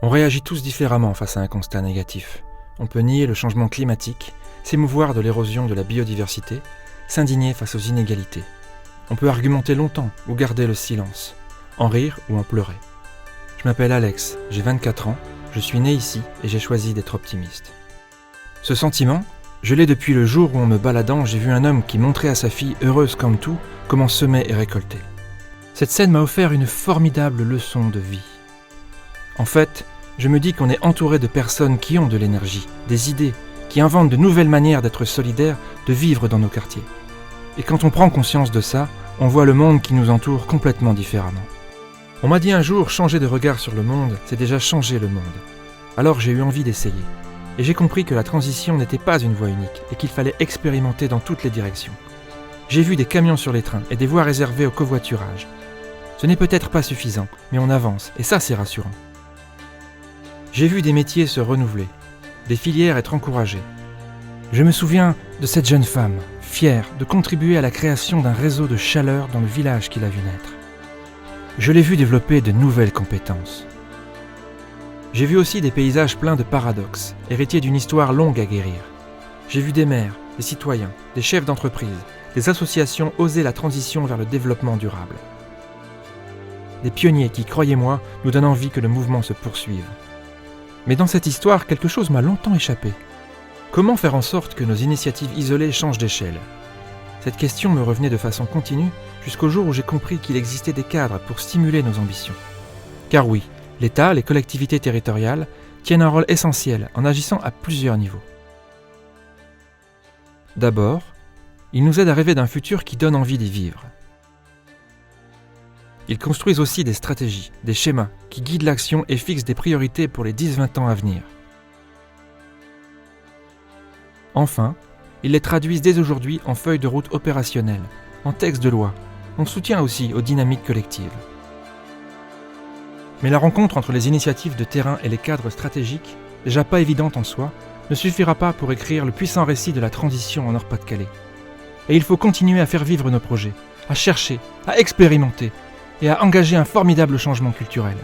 On réagit tous différemment face à un constat négatif. On peut nier le changement climatique, s'émouvoir de l'érosion de la biodiversité, s'indigner face aux inégalités. On peut argumenter longtemps ou garder le silence, en rire ou en pleurer. Je m'appelle Alex, j'ai 24 ans, je suis né ici et j'ai choisi d'être optimiste. Ce sentiment, je l'ai depuis le jour où en me baladant, j'ai vu un homme qui montrait à sa fille, heureuse comme tout, comment semer et récolter. Cette scène m'a offert une formidable leçon de vie. En fait, je me dis qu'on est entouré de personnes qui ont de l'énergie, des idées, qui inventent de nouvelles manières d'être solidaires, de vivre dans nos quartiers. Et quand on prend conscience de ça, on voit le monde qui nous entoure complètement différemment. On m'a dit un jour, changer de regard sur le monde, c'est déjà changer le monde. Alors j'ai eu envie d'essayer. Et j'ai compris que la transition n'était pas une voie unique et qu'il fallait expérimenter dans toutes les directions. J'ai vu des camions sur les trains et des voies réservées au covoiturage. Ce n'est peut-être pas suffisant, mais on avance, et ça c'est rassurant. J'ai vu des métiers se renouveler, des filières être encouragées. Je me souviens de cette jeune femme, fière de contribuer à la création d'un réseau de chaleur dans le village qu'il a vu naître. Je l'ai vu développer de nouvelles compétences. J'ai vu aussi des paysages pleins de paradoxes, héritiers d'une histoire longue à guérir. J'ai vu des maires, des citoyens, des chefs d'entreprise, des associations oser la transition vers le développement durable. Des pionniers qui, croyez-moi, nous donnent envie que le mouvement se poursuive. Mais dans cette histoire, quelque chose m'a longtemps échappé. Comment faire en sorte que nos initiatives isolées changent d'échelle ? Cette question me revenait de façon continue jusqu'au jour où j'ai compris qu'il existait des cadres pour stimuler nos ambitions. Car oui, l'État, les collectivités territoriales tiennent un rôle essentiel en agissant à plusieurs niveaux. D'abord, ils nous aident à rêver d'un futur qui donne envie d'y vivre. Ils construisent aussi des stratégies, des schémas qui guident l'action et fixent des priorités pour les 10-20 ans à venir. Enfin, ils les traduisent dès aujourd'hui en feuilles de route opérationnelles, en textes de loi, en soutien aussi aux dynamiques collectives. Mais la rencontre entre les initiatives de terrain et les cadres stratégiques, déjà pas évidente en soi, ne suffira pas pour écrire le puissant récit de la transition en Nord-Pas-de-Calais. Et il faut continuer à faire vivre nos projets, à chercher, à expérimenter et à engager un formidable changement culturel.